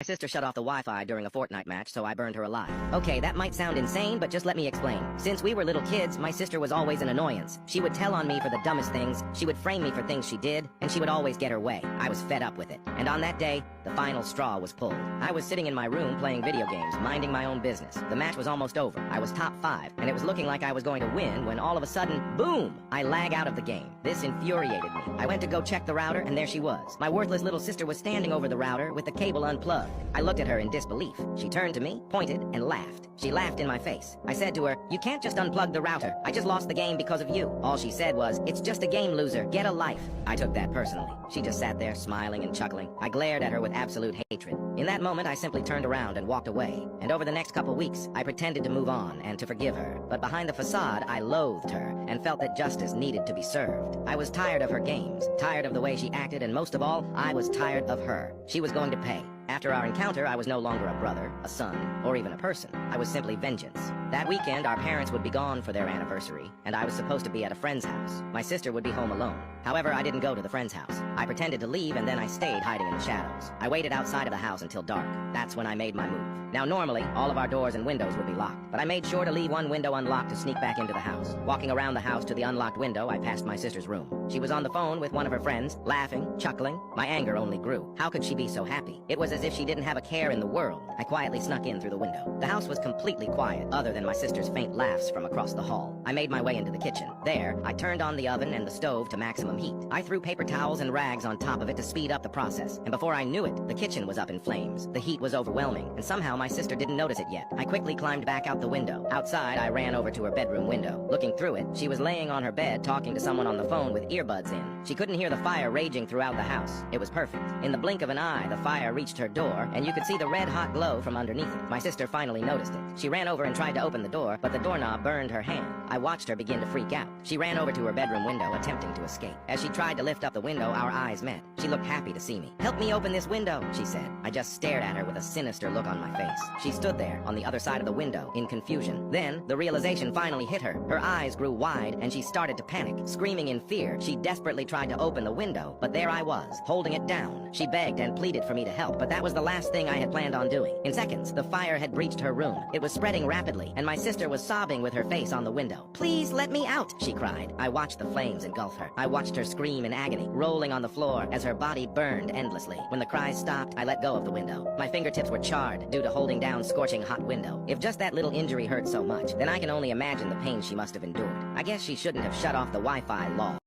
My sister shut off the Wi-Fi during a Fortnite match, so I burned her alive. Okay, that might sound insane, but just let me explain. Since we were little kids, my sister was always an annoyance. She would tell on me for the dumbest things, she would frame me for things she did, and she would always get her way. I was fed up with it. And on that day, the final straw was pulled. I was sitting in my room playing video games, minding my own business. The match was almost over. I was top 5, and it was looking like I was going to win when all of a sudden, boom! I lag out of the game. This infuriated me. I went to go check the router, and there she was. My worthless little sister was standing over the router with the cable unplugged. I looked at her in disbelief. She turned to me, pointed, and laughed. She laughed in my face. I said to her, "You can't just unplug the router. I just lost the game because of you." All she said was, "It's just a game, loser. Get a life." I took that personally. She just sat there smiling and chuckling. I glared at her with absolute hatred. In that moment, I simply turned around and walked away. And over the next couple weeks, I pretended to move on and to forgive her. But behind the facade, I loathed her and felt that justice needed to be served. I was tired of her games, tired of the way she acted, and most of all, I was tired of her. She was going to pay. After our encounter, I was no longer a brother, a son, or even a person. I was simply vengeance. That weekend, our parents would be gone for their anniversary, and I was supposed to be at a friend's house. My sister would be home alone. However, I didn't go to the friend's house. I pretended to leave, and then I stayed hiding in the shadows. I waited outside of the house until dark. That's when I made my move. Now, normally, all of our doors and windows would be locked, but I made sure to leave one window unlocked to sneak back into the house. Walking around the house to the unlocked window, I passed my sister's room. She was on the phone with one of her friends, laughing, chuckling. My anger only grew. How could she be so happy? It was as if she didn't have a care in the world. I quietly snuck in through the window. The house was completely quiet, other than my sister's faint laughs from across the hall. I made my way into the kitchen. There, I turned on the oven and the stove to maximum heat. I threw paper towels and rags on top of it to speed up the process, and before I knew it, the kitchen was up in flames. The heat was overwhelming, and somehow my sister didn't notice it yet. I quickly climbed back out the window. Outside, I ran over to her bedroom window. Looking through it, she was laying on her bed talking to someone on the phone with earbuds in. She couldn't hear the fire raging throughout the house. It was perfect. In the blink of an eye, the fire reached her door, and you could see the red-hot glow from underneath it. My sister finally noticed it. She ran over and tried to open the door, but the doorknob burned her hand. I watched her begin to freak out. She ran over to her bedroom window, attempting to escape. As she tried to lift up the window, our eyes met. She looked happy to see me. "Help me open this window," she said. I just stared at her with a sinister look on my face. She stood there, on the other side of the window, in confusion. Then, the realization finally hit her. Her eyes grew wide, and she started to panic. Screaming in fear, she desperately tried to open the window, but there I was, holding it down. She begged and pleaded for me to help, but that was the last thing I had planned on doing. In seconds, the fire had breached her room. It was spreading rapidly, and my sister was sobbing with her face on the window. "Please let me out," she cried. I watched the flames engulf her. I watched her scream in agony, rolling on the floor as her body burned endlessly. When the cries stopped, I let go of the window. My fingertips were charred due to holding down scorching hot window. If just that little injury hurt so much, then I can only imagine the pain she must have endured. I guess she shouldn't have shut off the Wi-Fi, lol.